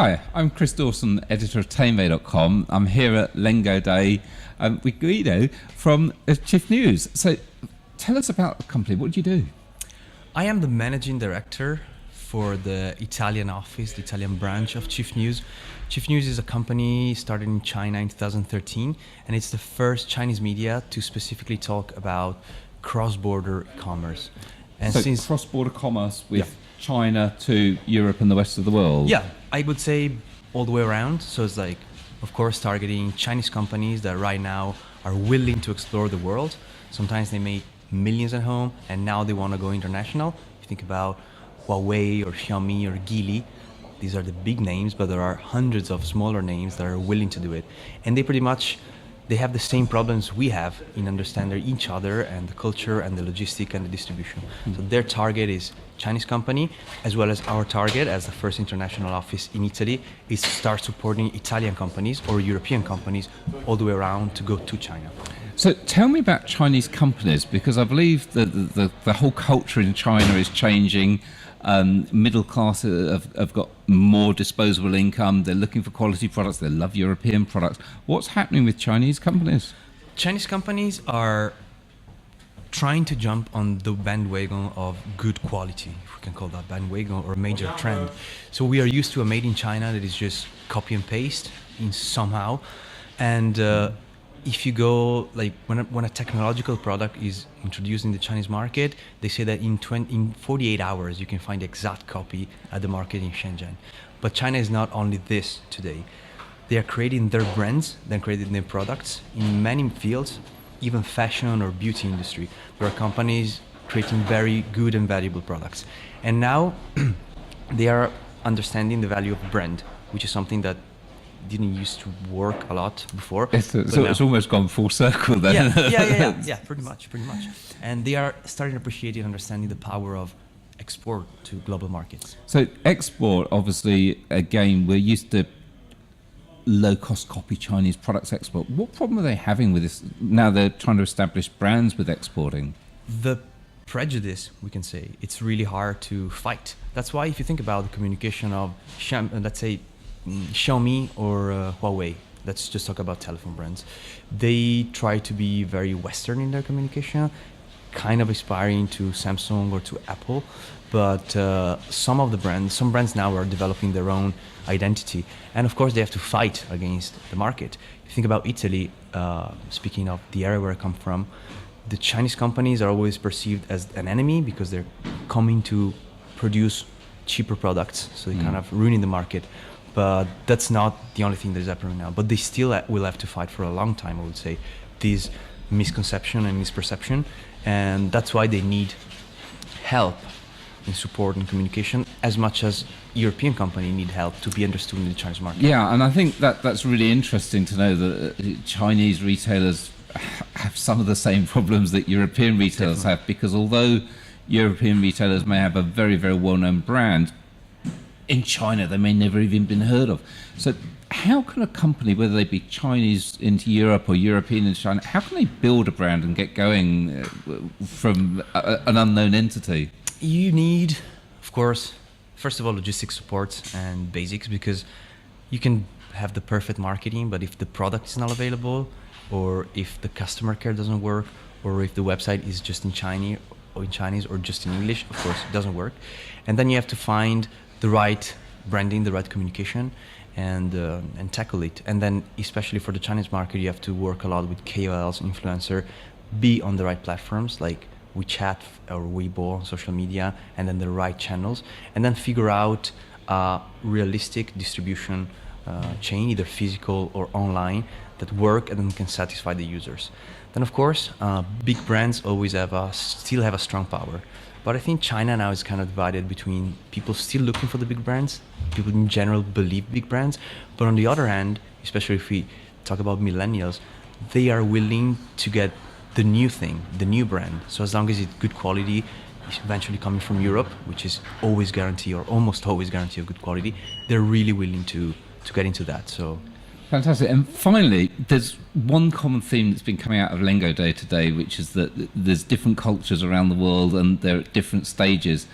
Hi, I'm Chris Dawson, editor of Tamebay.com. I'm here at Lengow Day with Guido from Cifnews. So tell us about the company. What do you do? I am the managing director for the Italian office, the Italian branch of Cifnews. Cifnews is a company started in China in 2013, and it's the first Chinese media to specifically talk about cross-border commerce. And so since cross-border commerce with China to Europe and the rest of the world? Yeah, I would say all the way around. So it's like, of course, targeting Chinese companies that right now are willing to explore the world. Sometimes they make millions at home and now they want to go international. If you think about Huawei or Xiaomi or Geely, these are the big names, but there are hundreds of smaller names that are willing to do it. And they have the same problems we have in understanding each other and the culture and the logistic and the distribution. So their target is Chinese company, as well as our target as the first international office in Italy is to start supporting Italian companies or European companies all the way around to go to China. So tell me about Chinese companies, because I believe that the whole culture in China is changing. Middle class have got more disposable income. They're looking for quality products. They love European products. What's happening with Chinese companies? Chinese companies are trying to jump on the bandwagon of good quality, if we can call that bandwagon or a major trend. So we are used to a made in China that is just copy and paste in somehow. And if you go, like when a technological product is introduced in the Chinese market, they say that in 48 hours you can find the exact copy at the market in Shenzhen. But China is not only this today. They are creating their brands, then creating their products in many fields, even fashion or beauty industry. There are companies creating very good and valuable products. And now they are understanding the value of brand, which is something that didn't used to work a lot before. It's almost gone full circle then. Yeah, pretty much. And they are starting to appreciate and understanding the power of export to global markets. So export, obviously, again, we're used to low-cost copy Chinese products export. What problem are they having with this? Now they're trying to establish brands with exporting. The prejudice, we can say, it's really hard to fight. That's why if you think about the communication of, let's say, Xiaomi or Huawei, let's just talk about telephone brands. They try to be very Western in their communication, kind of aspiring to Samsung or to Apple, but some brands now are developing their own identity, and of course they have to fight against the market. If you think about Italy, speaking of the area where I come from, the Chinese companies are always perceived as an enemy because they're coming to produce cheaper products, so they're kind of ruining the market. But that's not the only thing that is happening now. But they still will have to fight for a long time, I would say, this misconception and misperception. And that's why they need help in support and communication as much as European companies need help to be understood in the Chinese market. Yeah, and I think that's really interesting to know that Chinese retailers have some of the same problems that European retailers have, because although European retailers may have a very, very well-known brand, in China they may never even been heard of. So how can a company, whether they be Chinese into Europe or European into China, how can they build a brand and get going from an unknown entity? You need, of course, first of all, logistics support and basics, because you can have the perfect marketing, but if the product is not available, or if the customer care doesn't work, or if the website is just in Chinese or just in English, of course it doesn't work. And then you have to find the right branding, the right communication, and tackle it. And then, especially for the Chinese market, you have to work a lot with KOLs, influencer, be on the right platforms like WeChat or Weibo, social media, and then the right channels, and then figure out a realistic distribution chain, either physical or online, that work and then can satisfy the users. Then, of course, big brands always still have a strong power. But I think China now is kind of divided between people still looking for the big brands, people in general believe big brands, but on the other hand, especially if we talk about millennials, they are willing to get the new thing, the new brand. So as long as it's good quality, it's eventually coming from Europe, which is always guarantee or almost always guarantee of good quality, they're really willing to get into that. So fantastic. And finally, there's one common theme that's been coming out of Lengow Day today, which is that there's different cultures around the world and they're at different stages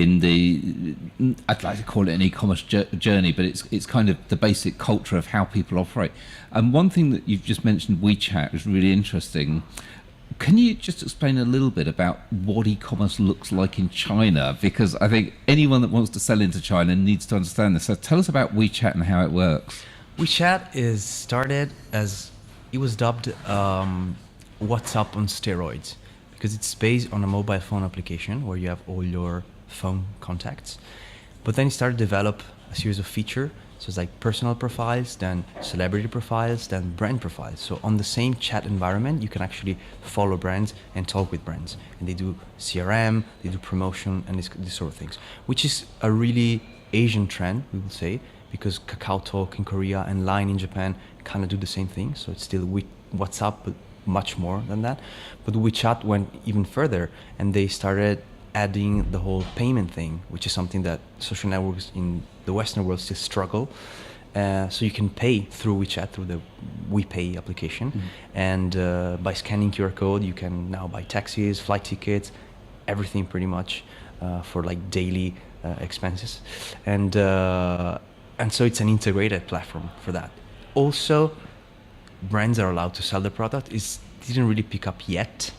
in the, I'd like to call it an e-commerce journey, but it's kind of the basic culture of how people operate. And one thing that you've just mentioned, WeChat, is really interesting. Can you just explain a little bit about what e-commerce looks like in China? Because I think anyone that wants to sell into China needs to understand this. So tell us about WeChat and how it works. WeChat is started as, it was dubbed WhatsApp on steroids, because it's based on a mobile phone application where you have all your phone contacts. But then it started to develop a series of features. So it's like personal profiles, then celebrity profiles, then brand profiles. So on the same chat environment, you can actually follow brands and talk with brands. And they do CRM, they do promotion, and this sort of things, which is a really Asian trend, we would say, because KakaoTalk in Korea and Line in Japan kind of do the same thing. So it's still WhatsApp, but much more than that. But WeChat went even further, and they started adding the whole payment thing, which is something that social networks in the Western world still struggle. So you can pay through WeChat, through the WePay application. And by scanning QR code, you can now buy taxis, flight tickets, everything pretty much for like daily expenses. And so it's an integrated platform for that. Also, brands are allowed to sell the product. It didn't really pick up yet,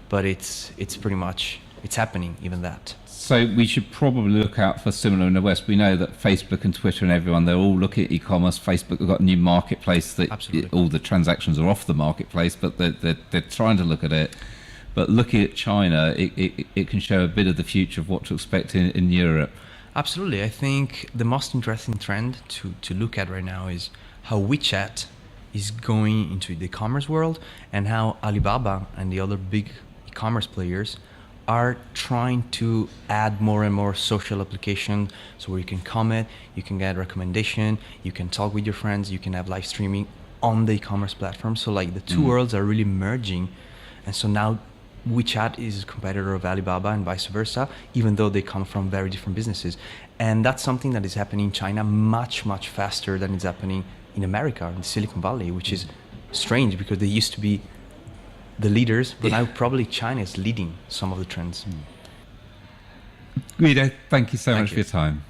but it's pretty much, it's happening, even that. So we should probably look out for similar in the West. We know that Facebook and Twitter and everyone, they're all looking at e-commerce. Facebook have got a new marketplace that all the transactions are off the marketplace, but they're trying to look at it. But looking at China, it can show a bit of the future of what to expect in Europe. Absolutely. I think the most interesting trend to look at right now is how WeChat is going into the e-commerce world, and how Alibaba and the other big e-commerce players are trying to add more and more social applications, so where you can comment, you can get recommendation, you can talk with your friends, you can have live streaming on the e-commerce platform. So like the two worlds are really merging, and so now WeChat is a competitor of Alibaba and vice versa, even though they come from very different businesses. And that's something that is happening in China much, much faster than it's happening in America, in Silicon Valley, which is strange because they used to be the leaders, but now probably China is leading some of the trends. Guido, thank you so much for your time.